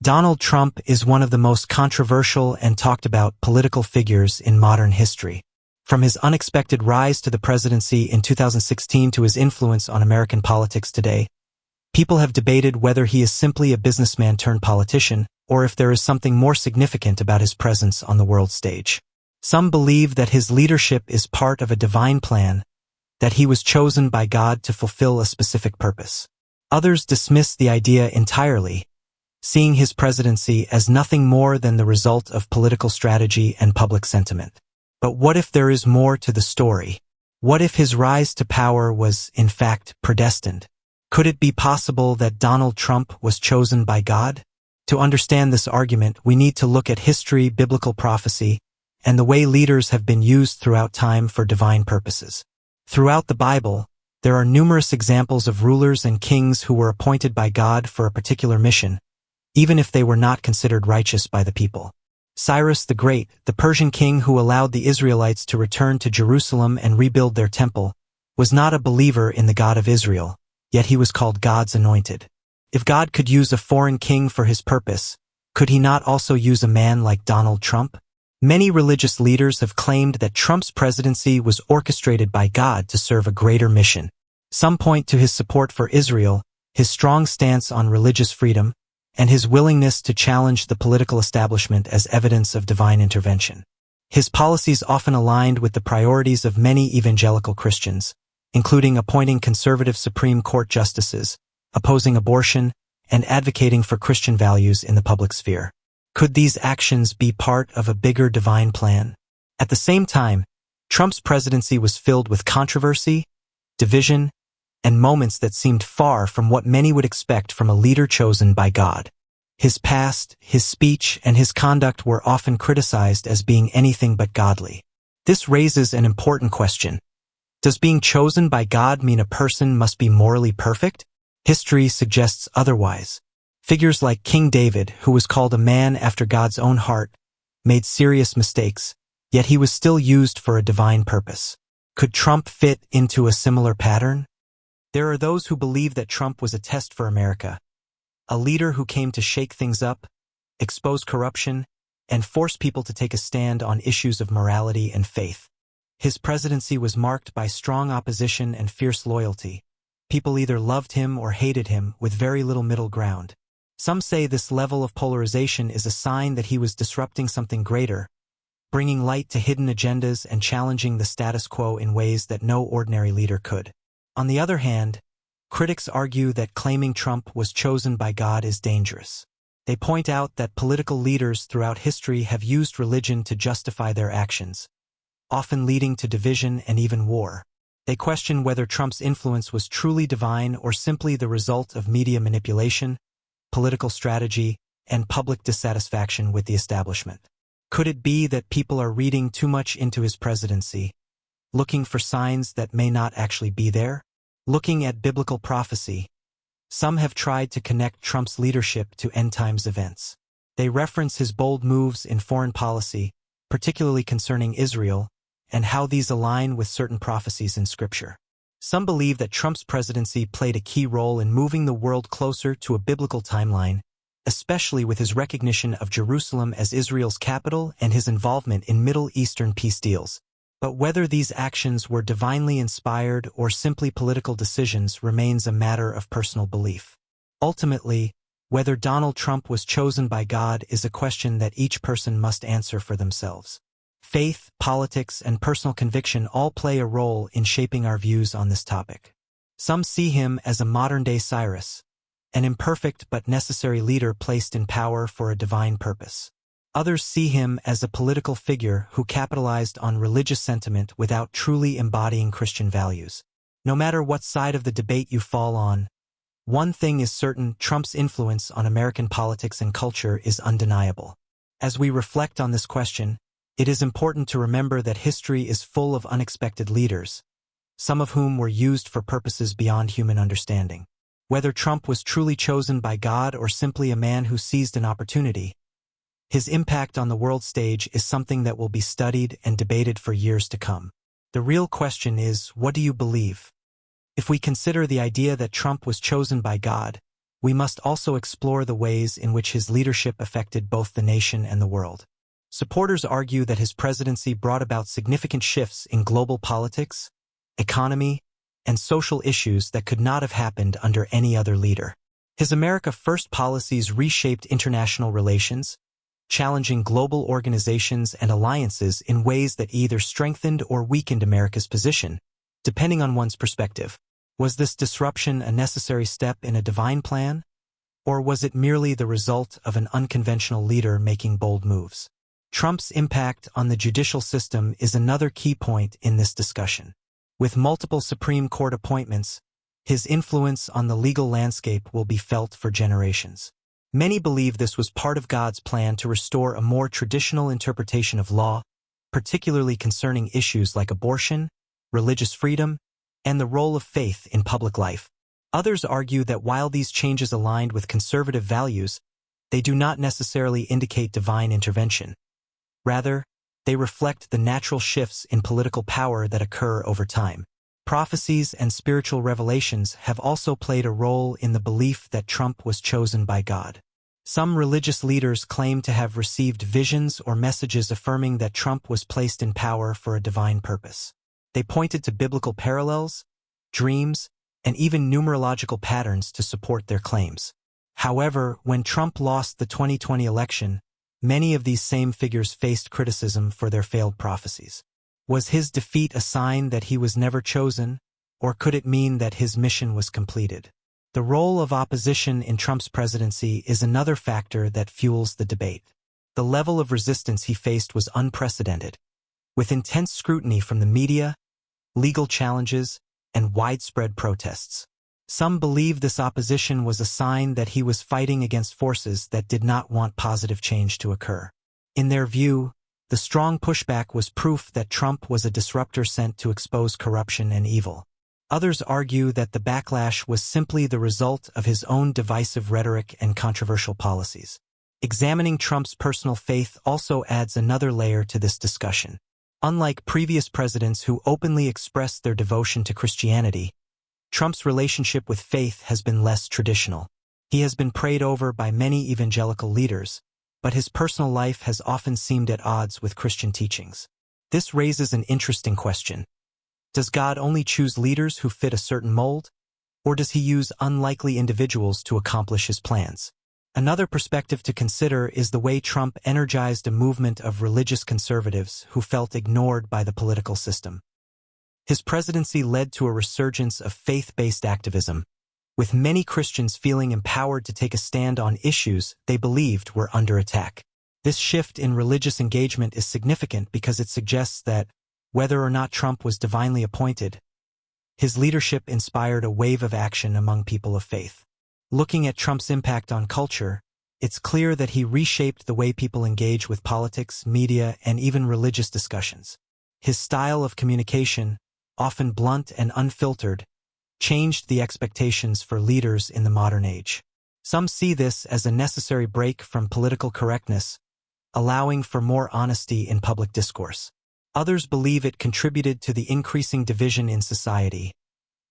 Donald Trump is one of the most controversial and talked about political figures in modern history. From his unexpected rise to the presidency in 2016 to his influence on American politics today, people have debated whether he is simply a businessman turned politician or if there is something more significant about his presence on the world stage. Some believe that his leadership is part of a divine plan, that he was chosen by God to fulfill a specific purpose. Others dismiss the idea entirely, seeing his presidency as nothing more than the result of political strategy and public sentiment. But what if there is more to the story? What if his rise to power was, in fact, predestined? Could it be possible that Donald Trump was chosen by God? To understand this argument, we need to look at history, biblical prophecy, and the way leaders have been used throughout time for divine purposes. Throughout the Bible, there are numerous examples of rulers and kings who were appointed by God for a particular mission, even if they were not considered righteous by the people. Cyrus the Great, the Persian king who allowed the Israelites to return to Jerusalem and rebuild their temple, was not a believer in the God of Israel, yet he was called God's anointed. If God could use a foreign king for his purpose, could he not also use a man like Donald Trump? Many religious leaders have claimed that Trump's presidency was orchestrated by God to serve a greater mission. Some point to his support for Israel, his strong stance on religious freedom, and his willingness to challenge the political establishment as evidence of divine intervention. His policies often aligned with the priorities of many evangelical Christians, including appointing conservative Supreme Court justices, opposing abortion, and advocating for Christian values in the public sphere. Could these actions be part of a bigger divine plan? At the same time, Trump's presidency was filled with controversy, division, and moments that seemed far from what many would expect from a leader chosen by God. His past, his speech, and his conduct were often criticized as being anything but godly. This raises an important question. Does being chosen by God mean a person must be morally perfect? History suggests otherwise. Figures like King David, who was called a man after God's own heart, made serious mistakes, yet he was still used for a divine purpose. Could Trump fit into a similar pattern? There are those who believe that Trump was a test for America, a leader who came to shake things up, expose corruption, and force people to take a stand on issues of morality and faith. His presidency was marked by strong opposition and fierce loyalty. People either loved him or hated him, with very little middle ground. Some say this level of polarization is a sign that he was disrupting something greater, bringing light to hidden agendas and challenging the status quo in ways that no ordinary leader could. On the other hand, critics argue that claiming Trump was chosen by God is dangerous. They point out that political leaders throughout history have used religion to justify their actions, often leading to division and even war. They question whether Trump's influence was truly divine or simply the result of media manipulation, political strategy, and public dissatisfaction with the establishment. Could it be that people are reading too much into his presidency, looking for signs that may not actually be there? Looking at biblical prophecy, some have tried to connect Trump's leadership to end-times events. They reference his bold moves in foreign policy, particularly concerning Israel, and how these align with certain prophecies in Scripture. Some believe that Trump's presidency played a key role in moving the world closer to a biblical timeline, especially with his recognition of Jerusalem as Israel's capital and his involvement in Middle Eastern peace deals. But whether these actions were divinely inspired or simply political decisions remains a matter of personal belief. Ultimately, whether Donald Trump was chosen by God is a question that each person must answer for themselves. Faith, politics, and personal conviction all play a role in shaping our views on this topic. Some see him as a modern-day Cyrus, an imperfect but necessary leader placed in power for a divine purpose. Others see him as a political figure who capitalized on religious sentiment without truly embodying Christian values. No matter what side of the debate you fall on, one thing is certain: Trump's influence on American politics and culture is undeniable. As we reflect on this question, it is important to remember that history is full of unexpected leaders, some of whom were used for purposes beyond human understanding. Whether Trump was truly chosen by God or simply a man who seized an opportunity, his impact on the world stage is something that will be studied and debated for years to come. The real question is, what do you believe? If we consider the idea that Trump was chosen by God, we must also explore the ways in which his leadership affected both the nation and the world. Supporters argue that his presidency brought about significant shifts in global politics, economy, and social issues that could not have happened under any other leader. His America First policies reshaped international relations, challenging global organizations and alliances in ways that either strengthened or weakened America's position, depending on one's perspective. Was this disruption a necessary step in a divine plan, or was it merely the result of an unconventional leader making bold moves? Trump's impact on the judicial system is another key point in this discussion. With multiple Supreme Court appointments, his influence on the legal landscape will be felt for generations. Many believe this was part of God's plan to restore a more traditional interpretation of law, particularly concerning issues like abortion, religious freedom, and the role of faith in public life. Others argue that while these changes aligned with conservative values, they do not necessarily indicate divine intervention. Rather, they reflect the natural shifts in political power that occur over time. Prophecies and spiritual revelations have also played a role in the belief that Trump was chosen by God. Some religious leaders claim to have received visions or messages affirming that Trump was placed in power for a divine purpose. They pointed to biblical parallels, dreams, and even numerological patterns to support their claims. However, when Trump lost the 2020 election, many of these same figures faced criticism for their failed prophecies. Was his defeat a sign that he was never chosen, or could it mean that his mission was completed? The role of opposition in Trump's presidency is another factor that fuels the debate. The level of resistance he faced was unprecedented, with intense scrutiny from the media, legal challenges, and widespread protests. Some believe this opposition was a sign that he was fighting against forces that did not want positive change to occur. In their view, the strong pushback was proof that Trump was a disruptor sent to expose corruption and evil. Others argue that the backlash was simply the result of his own divisive rhetoric and controversial policies. Examining Trump's personal faith also adds another layer to this discussion. Unlike previous presidents who openly expressed their devotion to Christianity, Trump's relationship with faith has been less traditional. He has been prayed over by many evangelical leaders, but his personal life has often seemed at odds with Christian teachings. This raises an interesting question. Does God only choose leaders who fit a certain mold, or does he use unlikely individuals to accomplish his plans? Another perspective to consider is the way Trump energized a movement of religious conservatives who felt ignored by the political system. His presidency led to a resurgence of faith-based activism, with many Christians feeling empowered to take a stand on issues they believed were under attack. This shift in religious engagement is significant because it suggests that, whether or not Trump was divinely appointed, his leadership inspired a wave of action among people of faith. Looking at Trump's impact on culture, it's clear that he reshaped the way people engage with politics, media, and even religious discussions. His style of communication, often blunt and unfiltered, changed the expectations for leaders in the modern age. Some see this as a necessary break from political correctness, allowing for more honesty in public discourse. Others believe it contributed to the increasing division in society,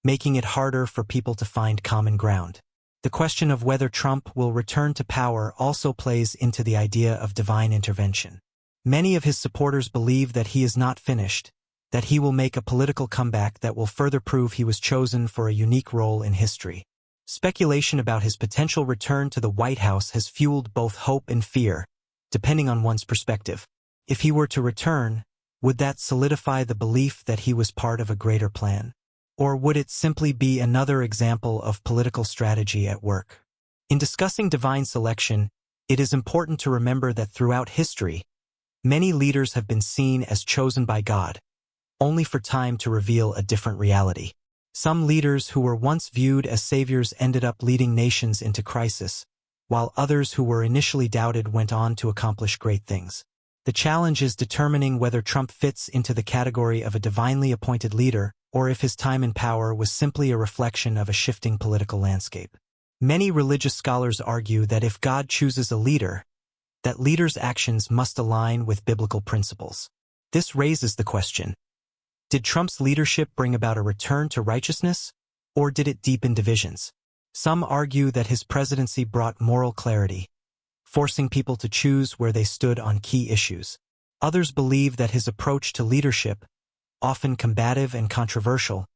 making it harder for people to find common ground. The question of whether Trump will return to power also plays into the idea of divine intervention. Many of his supporters believe that he is not finished, that he will make a political comeback that will further prove he was chosen for a unique role in history. Speculation about his potential return to the White House has fueled both hope and fear, depending on one's perspective. If he were to return, would that solidify the belief that he was part of a greater plan? Or would it simply be another example of political strategy at work? In discussing divine selection, it is important to remember that throughout history, many leaders have been seen as chosen by God, only for time to reveal a different reality. Some leaders who were once viewed as saviors ended up leading nations into crisis, while others who were initially doubted went on to accomplish great things. The challenge is determining whether Trump fits into the category of a divinely appointed leader, or if his time in power was simply a reflection of a shifting political landscape. Many religious scholars argue that if God chooses a leader, that leader's actions must align with biblical principles. This raises the question: did Trump's leadership bring about a return to righteousness, or did it deepen divisions? Some argue that his presidency brought moral clarity, forcing people to choose where they stood on key issues. Others believe that his approach to leadership, often combative and controversial,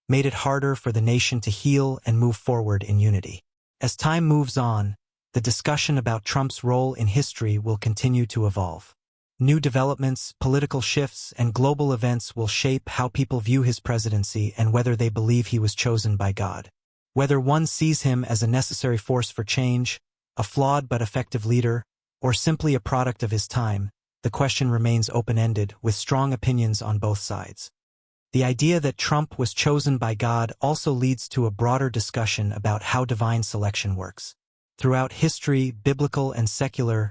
made it harder for the nation to heal and move forward in unity. As time moves on, the discussion about Trump's role in history will continue to evolve. New developments, political shifts, and global events will shape how people view his presidency and whether they believe he was chosen by God. Whether one sees him as a necessary force for change, a flawed but effective leader, or simply a product of his time, the question remains open-ended, with strong opinions on both sides. The idea that Trump was chosen by God also leads to a broader discussion about how divine selection works. Throughout history, biblical and secular,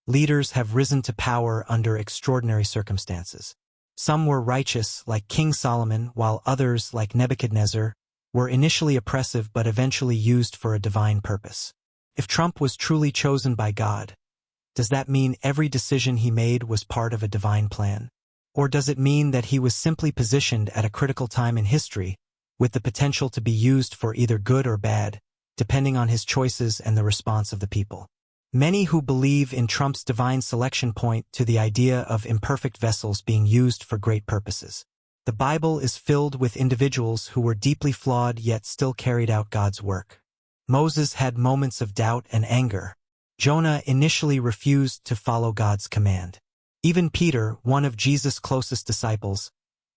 leaders have risen to power under extraordinary circumstances. Some were righteous, like King Solomon, while others, like Nebuchadnezzar, were initially oppressive but eventually used for a divine purpose. If Trump was truly chosen by God, does that mean every decision he made was part of a divine plan? Or does it mean that he was simply positioned at a critical time in history, with the potential to be used for either good or bad, depending on his choices and the response of the people? Many who believe in Trump's divine selection point to the idea of imperfect vessels being used for great purposes. The Bible is filled with individuals who were deeply flawed yet still carried out God's work. Moses had moments of doubt and anger. Jonah initially refused to follow God's command. Even Peter, one of Jesus' closest disciples,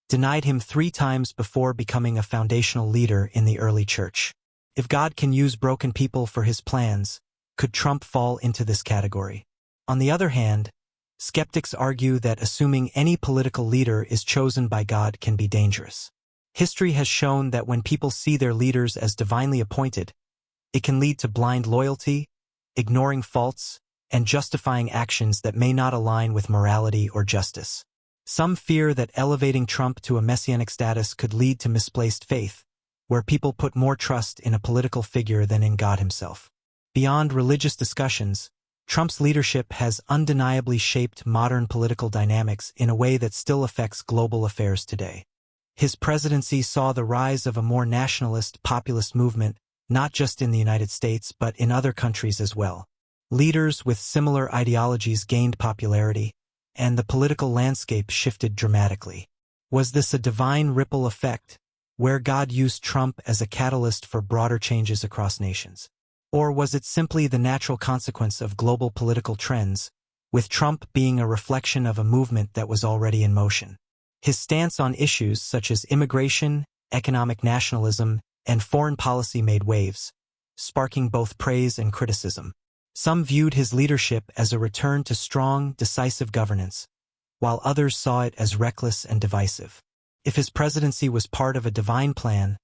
denied him 3 times before becoming a foundational leader in the early church. If God can use broken people for his plans, could Trump fall into this category? On the other hand, skeptics argue that assuming any political leader is chosen by God can be dangerous. History has shown that when people see their leaders as divinely appointed, it can lead to blind loyalty, ignoring faults, and justifying actions that may not align with morality or justice. Some fear that elevating Trump to a messianic status could lead to misplaced faith, where people put more trust in a political figure than in God himself. Beyond religious discussions, Trump's leadership has undeniably shaped modern political dynamics in a way that still affects global affairs today. His presidency saw the rise of a more nationalist, populist movement, not just in the United States but in other countries as well. Leaders with similar ideologies gained popularity, and the political landscape shifted dramatically. Was this a divine ripple effect, where God used Trump as a catalyst for broader changes across nations? Or was it simply the natural consequence of global political trends, with Trump being a reflection of a movement that was already in motion? His stance on issues such as immigration, economic nationalism, and foreign policy made waves, sparking both praise and criticism. Some viewed his leadership as a return to strong, decisive governance, while others saw it as reckless and divisive. If his presidency was part of a divine plan,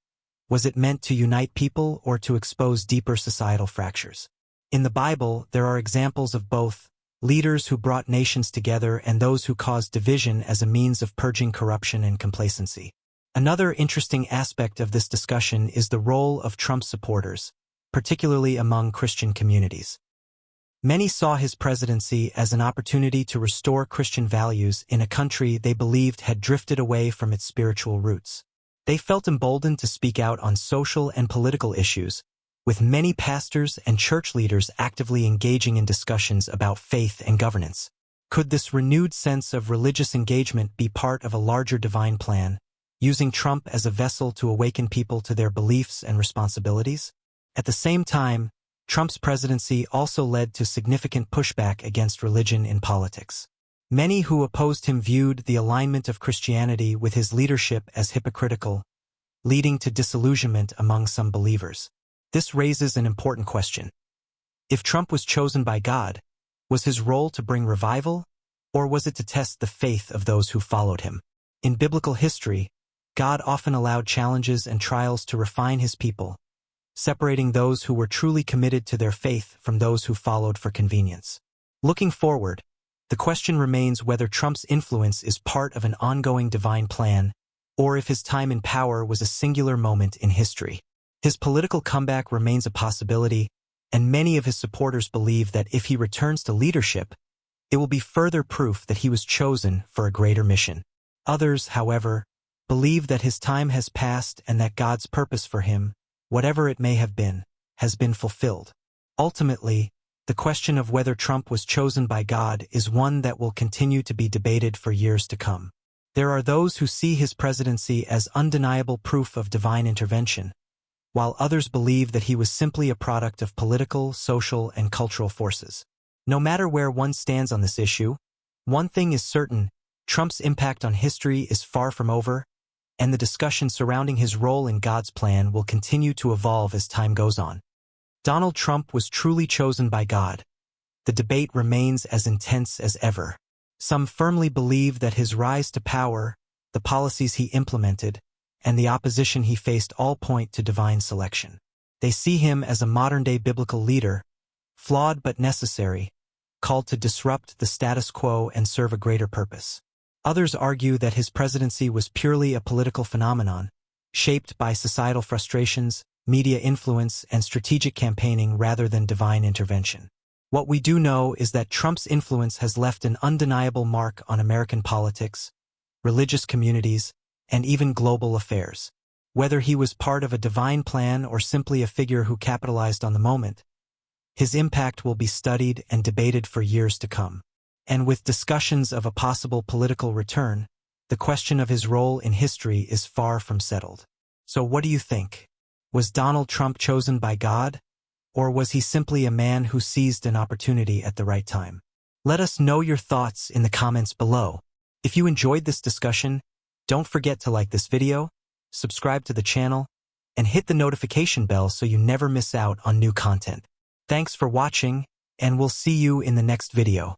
was it meant to unite people or to expose deeper societal fractures? In the Bible, there are examples of both, leaders who brought nations together and those who caused division as a means of purging corruption and complacency. Another interesting aspect of this discussion is the role of Trump's supporters, particularly among Christian communities. Many saw his presidency as an opportunity to restore Christian values in a country they believed had drifted away from its spiritual roots. They felt emboldened to speak out on social and political issues, with many pastors and church leaders actively engaging in discussions about faith and governance. Could this renewed sense of religious engagement be part of a larger divine plan, using Trump as a vessel to awaken people to their beliefs and responsibilities? At the same time, Trump's presidency also led to significant pushback against religion in politics. Many who opposed him viewed the alignment of Christianity with his leadership as hypocritical, leading to disillusionment among some believers. This raises an important question. If Trump was chosen by God, was his role to bring revival, or was it to test the faith of those who followed him? In biblical history, God often allowed challenges and trials to refine his people, separating those who were truly committed to their faith from those who followed for convenience. Looking forward, the question remains whether Trump's influence is part of an ongoing divine plan, or if his time in power was a singular moment in history. His political comeback remains a possibility, and many of his supporters believe that if he returns to leadership, it will be further proof that he was chosen for a greater mission. Others, however, believe that his time has passed and that God's purpose for him, whatever it may have been, has been fulfilled. Ultimately, the question of whether Trump was chosen by God is one that will continue to be debated for years to come. There are those who see his presidency as undeniable proof of divine intervention, while others believe that he was simply a product of political, social, and cultural forces. No matter where one stands on this issue, one thing is certain: Trump's impact on history is far from over, and the discussion surrounding his role in God's plan will continue to evolve as time goes on. Donald Trump was truly chosen by God. The debate remains as intense as ever. Some firmly believe that his rise to power, the policies he implemented, and the opposition he faced all point to divine selection. They see him as a modern-day biblical leader, flawed but necessary, called to disrupt the status quo and serve a greater purpose. Others argue that his presidency was purely a political phenomenon, shaped by societal frustrations, media influence, and strategic campaigning rather than divine intervention. What we do know is that Trump's influence has left an undeniable mark on American politics, religious communities, and even global affairs. Whether he was part of a divine plan or simply a figure who capitalized on the moment, his impact will be studied and debated for years to come. And with discussions of a possible political return, the question of his role in history is far from settled. So what do you think? Was Donald Trump chosen by God? Or was he simply a man who seized an opportunity at the right time? Let us know your thoughts in the comments below. If you enjoyed this discussion, don't forget to like this video, subscribe to the channel, and hit the notification bell so you never miss out on new content. Thanks for watching, and we'll see you in the next video.